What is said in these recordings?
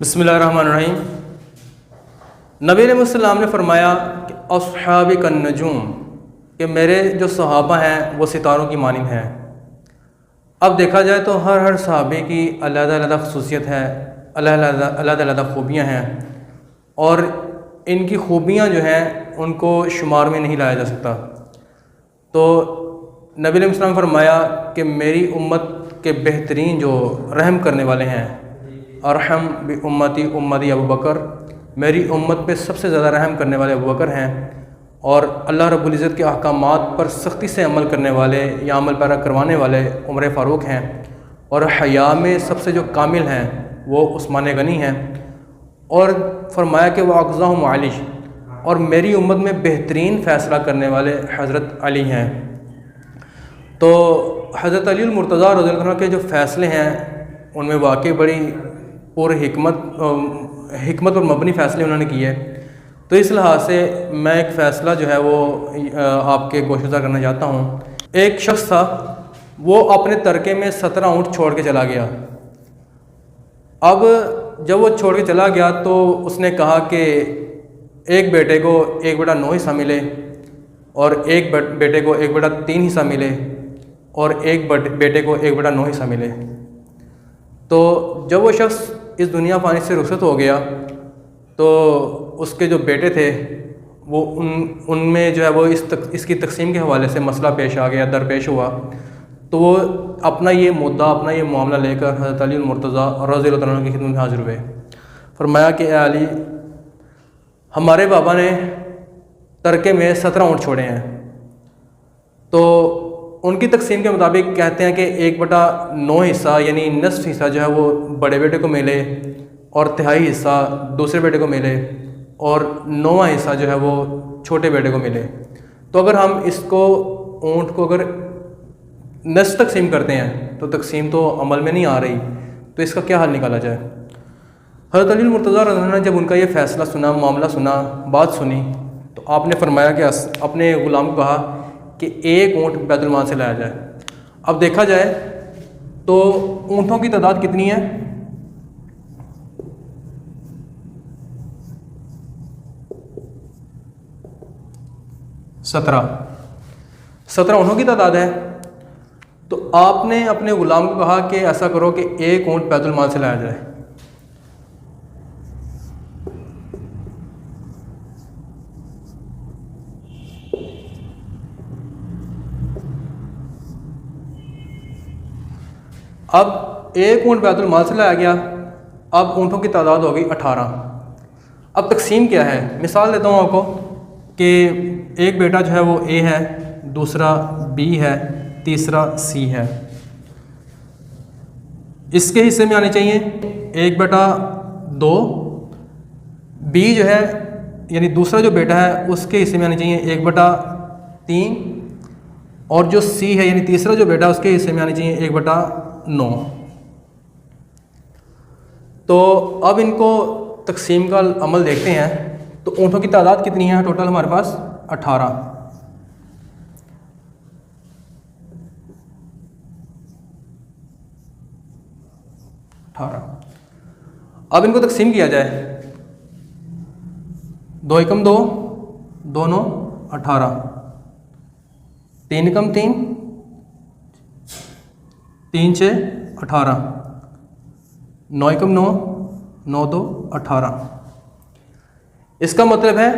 बिस्मिल्लाहिर्रहमानिर्रहीम। नबी अलैहिस्सलाम ने फरमाया कि अस्हाबी कन नजूम, कि मेरे जो सहाबा हैं वो सितारों की मानिंद हैं। अब देखा जाए तो हर सहाबी की अलग-अलग खसूसियत है, अलग-अलग खूबियाँ हैं, और इनकी खूबियाँ जो हैं उनको शुमार में नहीं लाया जा सकता। तो नबी अलैहिस्सलाम ने फरमाया कि मेरी उम्मत के बेहतरीन जो रहम करने वाले हैं, अरहम बि उम्मती उम्मती अबू बकर, मेरी उम्मत पे सबसे ज़्यादा रहम करने वाले अबू बकर हैं। और अल्लाह रब्बुल इज़्ज़त के अहकामात पर सख्ती से अमल करने वाले या अमल पैरा करवाने वाले उमर फ़ारूक हैं। और हया में सबसे जो कामिल हैं वो उस्मान गनी हैं। और फरमाया कि वह अक़ज़ाहुम मालिश, और मेरी उम्मत में बेहतरीन फ़ैसला करने वाले हज़रत अली हैं। तो हज़रत अली मुर्तज़ा रज़ियल्लाहु अन्हु के जो फ़ैसले हैं उनमें वाकई बड़ी पूरी हिकमत पर मबनी फ़ैसले उन्होंने किए। तो इस लिहाज से मैं एक फ़ैसला जो है वो आपके गोशुदा करना चाहता हूँ। एक शख्स था, वो अपने तरके में 17 ऊँट छोड़ के चला गया। अब जब वो छोड़ के चला गया तो उसने कहा कि एक बेटे को 1/9 हिस्सा मिले, और एक बेटे को 1/3 हिस्सा मिले, और एक बेटे को 1/9 हिस्सा मिले। तो जब वो शख्स इस दुनिया फ़ानी से रुखसत हो गया तो उसके जो बेटे थे वो उनमें जो है वो इसकी तकसीम के हवाले से मसला पेश आ गया, दरपेश हुआ। तो वो अपना ये मुद्दा, अपना ये मामला लेकर हज़रत अली मुर्तज़ा रज़ियल्लाहु अन्हु की खिदमत में हाज़िर हुए। फरमाया कि ए अली, हमारे बाबा ने तरके में 17 ऊँट छोड़े हैं। तो उनकी तकसीम के मुताबिक कहते हैं कि 1/9 हिस्सा यानी नस्फ़ हिस्सा जो है वो बड़े बेटे को मिले, और तिहाई हिस्सा दूसरे बेटे को मिले, और 9वां हिस्सा जो है वो छोटे बेटे को मिले। तो अगर हम इसको ऊँट को अगर नस्फ़ तकसीम करते हैं तो तकसीम तो अमल में नहीं आ रही, तो इसका क्या हल निकाला जाए। हज़रत अली मुर्तज़ा रज़ियल्लाहु अन्हु ने जब उनका ये फ़ैसला सुना, मामला सुना, बात सुनी, तो आपने फरमाया कि अपने ग़ुलाम को कहा कि एक ऊँट बैतुल माल से लाया जाए। अब देखा जाए तो ऊँटों की तादाद कितनी है? 17 ऊँटों की तादाद है। तो आपने अपने ग़ुलाम को कहा कि ऐसा करो कि एक ऊँट बैतुल माल से लाया जाए। अब एक ऊँट बैतुल माल से लाया गया। अब ऊँटों की तादाद हो गई 18। अब तकसीम क्या है, मिसाल देता हूँ आपको कि एक बेटा जो है वो ए है, दूसरा बी है, तीसरा सी है। इसके हिस्से में आने चाहिए 1/2। बी जो है यानी दूसरा जो बेटा है उसके हिस्से में आने चाहिए 1/3, और जो सी है यानी तीसरा जो बेटा है उसके हिस्से में आने चाहिए 1/9। तो अब इनको तकसीम का अमल देखते हैं। तो ऊँटों की तादाद कितनी है टोटल हमारे पास? 18। अब इनको तकसीम किया जाए। 2 एकम 2, 2 9 18, 3 एकम 3, 3 6 18, 9 एकम 9, 9 2 18। इसका मतलब है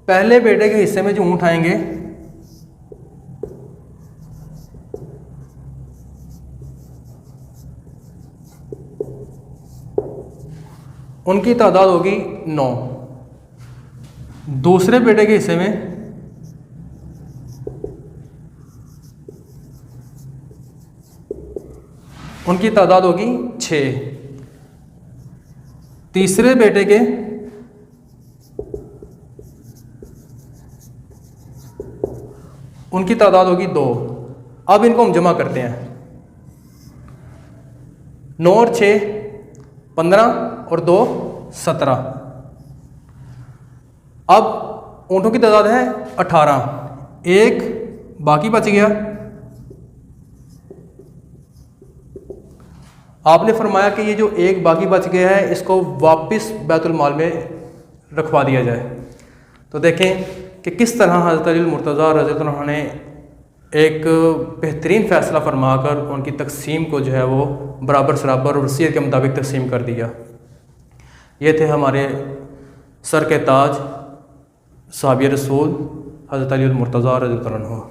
पहले बेटे के हिस्से में जो ऊँट आएंगे उनकी तादाद होगी 9। दूसरे बेटे के हिस्से में उनकी तादाद होगी 6। तीसरे बेटे के उनकी तादाद होगी 2। अब इनको हम जमा करते हैं। 9 और 6 15, और 2 17। अब ऊँटों की तादाद है 18, एक बाकी बच गया। आपने फरमाया कि ये जो एक बाकी बच गया है इसको वापस बैतुल माल में रखवा दिया जाए। तो देखें कि किस तरह हज़रत अली मुर्तज़ा रज़ियल्लाहु अन्हु ने एक बेहतरीन फ़ैसला फरमाकर उनकी तकसीम को जो है वो बराबर सराबर और वसीयत के मुताबिक तकसीम कर दिया। ये थे हमारे सर के ताज साहबी रसूल हज़रत अली मुर्तज़ा रज़ियल्लाहु अन्हु।